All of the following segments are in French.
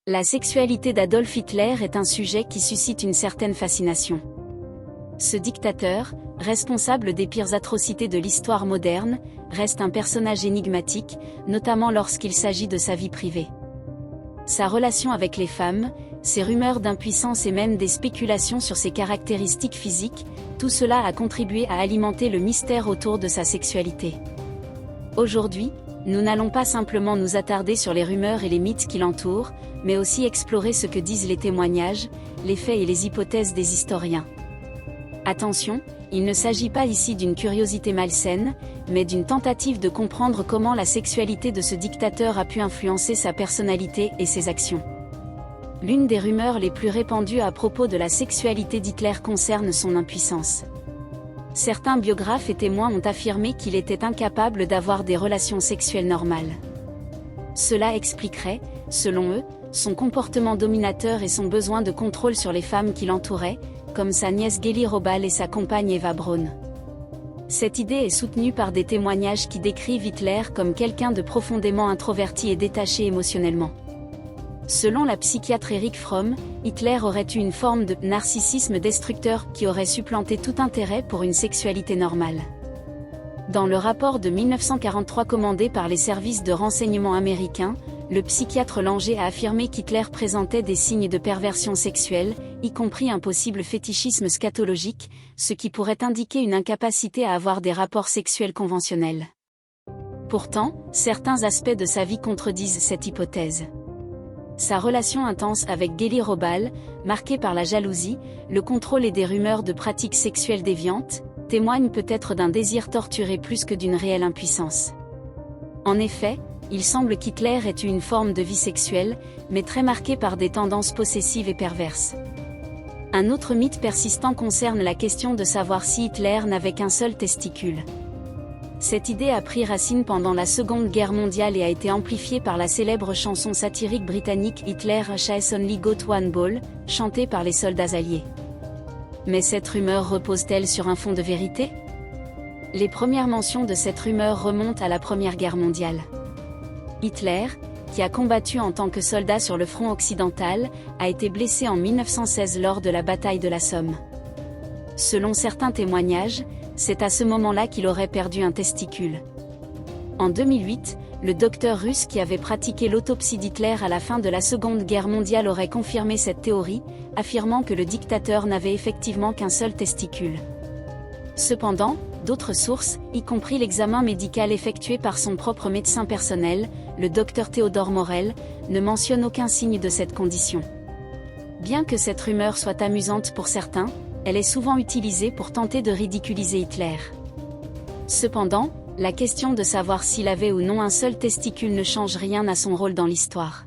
La sexualité d'Adolf Hitler est un sujet qui suscite une certaine fascination. Ce dictateur, responsable des pires atrocités de l'histoire moderne, reste un personnage énigmatique, notamment lorsqu'il s'agit de sa vie privée. Sa relation avec les femmes, ses rumeurs d'impuissance et même des spéculations sur ses caractéristiques physiques, tout cela a contribué à alimenter le mystère autour de sa sexualité. Aujourd'hui, nous n'allons pas simplement nous attarder sur les rumeurs et les mythes qui l'entourent, mais aussi explorer ce que disent les témoignages, les faits et les hypothèses des historiens. Attention, il ne s'agit pas ici d'une curiosité malsaine, mais d'une tentative de comprendre comment la sexualité de ce dictateur a pu influencer sa personnalité et ses actions. L'une des rumeurs les plus répandues à propos de la sexualité d'Hitler concerne son impuissance. Certains biographes et témoins ont affirmé qu'il était incapable d'avoir des relations sexuelles normales. Cela expliquerait, selon eux, son comportement dominateur et son besoin de contrôle sur les femmes qui l'entouraient, comme sa nièce Geli Robal et sa compagne Eva Braun. Cette idée est soutenue par des témoignages qui décrivent Hitler comme quelqu'un de profondément introverti et détaché émotionnellement. Selon la psychiatre Erich Fromm, Hitler aurait eu une forme de narcissisme destructeur qui aurait supplanté tout intérêt pour une sexualité normale. Dans le rapport de 1943 commandé par les services de renseignement américains, le psychiatre Langer a affirmé qu'Hitler présentait des signes de perversion sexuelle, y compris un possible fétichisme scatologique, ce qui pourrait indiquer une incapacité à avoir des rapports sexuels conventionnels. Pourtant, certains aspects de sa vie contredisent cette hypothèse. Sa relation intense avec Geli Robal, marquée par la jalousie, le contrôle et des rumeurs de pratiques sexuelles déviantes, témoignent peut-être d'un désir torturé plus que d'une réelle impuissance. En effet, il semble qu'Hitler ait eu une forme de vie sexuelle, mais très marquée par des tendances possessives et perverses. Un autre mythe persistant concerne la question de savoir si Hitler n'avait qu'un seul testicule. Cette idée a pris racine pendant la Seconde Guerre mondiale et a été amplifiée par la célèbre chanson satirique britannique Hitler has only got one ball, chantée par les soldats alliés. Mais cette rumeur repose-t-elle sur un fond de vérité ? Les premières mentions de cette rumeur remontent à la Première Guerre mondiale. Hitler, qui a combattu en tant que soldat sur le front occidental, a été blessé en 1916 lors de la bataille de la Somme. Selon certains témoignages, c'est à ce moment-là qu'il aurait perdu un testicule. En 2008, le docteur russe qui avait pratiqué l'autopsie d'Hitler à la fin de la Seconde Guerre mondiale aurait confirmé cette théorie, affirmant que le dictateur n'avait effectivement qu'un seul testicule. Cependant, d'autres sources, y compris l'examen médical effectué par son propre médecin personnel, le docteur Théodore Morel, ne mentionnent aucun signe de cette condition. Bien que cette rumeur soit amusante pour certains, elle est souvent utilisée pour tenter de ridiculiser Hitler. Cependant, la question de savoir s'il avait ou non un seul testicule ne change rien à son rôle dans l'histoire.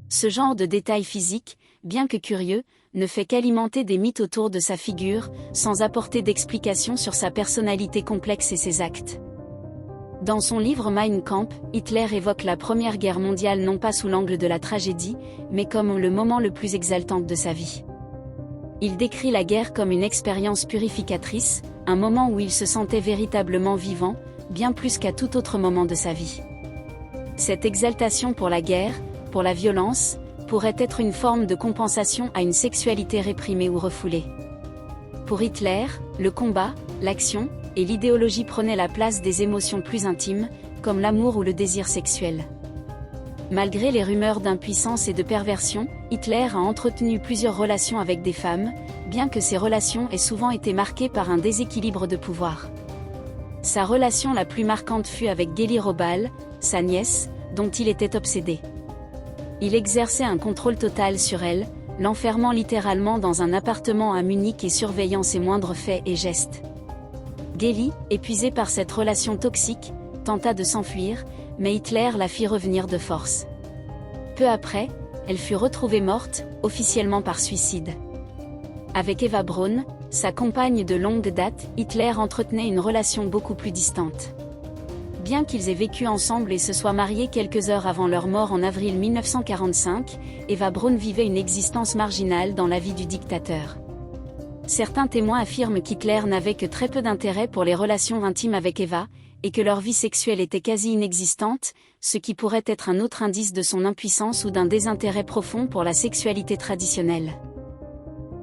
Ce genre de détails physiques, bien que curieux, ne fait qu'alimenter des mythes autour de sa figure, sans apporter d'explication sur sa personnalité complexe et ses actes. Dans son livre Mein Kampf, Hitler évoque la Première Guerre mondiale non pas sous l'angle de la tragédie, mais comme le moment le plus exaltant de sa vie. Il décrit la guerre comme une expérience purificatrice, un moment où il se sentait véritablement vivant, bien plus qu'à tout autre moment de sa vie. Cette exaltation pour la guerre, pour la violence, pourrait être une forme de compensation à une sexualité réprimée ou refoulée. Pour Hitler, le combat, l'action, et l'idéologie prenaient la place des émotions plus intimes, comme l'amour ou le désir sexuel. Malgré les rumeurs d'impuissance et de perversion, Hitler a entretenu plusieurs relations avec des femmes, bien que ces relations aient souvent été marquées par un déséquilibre de pouvoir. Sa relation la plus marquante fut avec Geli Robal, sa nièce, dont il était obsédé. Il exerçait un contrôle total sur elle, l'enfermant littéralement dans un appartement à Munich et surveillant ses moindres faits et gestes. Geli, épuisée par cette relation toxique, tenta de s'enfuir, mais Hitler la fit revenir de force. Peu après, elle fut retrouvée morte, officiellement par suicide. Avec Eva Braun, sa compagne de longue date, Hitler entretenait une relation beaucoup plus distante. Bien qu'ils aient vécu ensemble et se soient mariés quelques heures avant leur mort en avril 1945, Eva Braun vivait une existence marginale dans la vie du dictateur. Certains témoins affirment qu'Hitler n'avait que très peu d'intérêt pour les relations intimes avec Eva, et que leur vie sexuelle était quasi inexistante, ce qui pourrait être un autre indice de son impuissance ou d'un désintérêt profond pour la sexualité traditionnelle.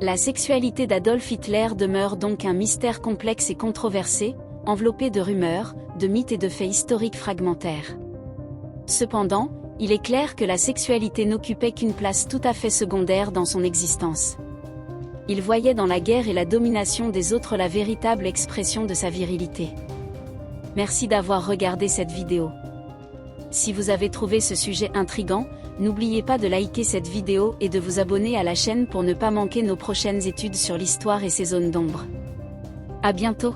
La sexualité d'Adolf Hitler demeure donc un mystère complexe et controversé, enveloppé de rumeurs, de mythes et de faits historiques fragmentaires. Cependant, il est clair que la sexualité n'occupait qu'une place tout à fait secondaire dans son existence. Il voyait dans la guerre et la domination des autres la véritable expression de sa virilité. Merci d'avoir regardé cette vidéo. Si vous avez trouvé ce sujet intriguant, n'oubliez pas de liker cette vidéo et de vous abonner à la chaîne pour ne pas manquer nos prochaines études sur l'histoire et ses zones d'ombre. À bientôt!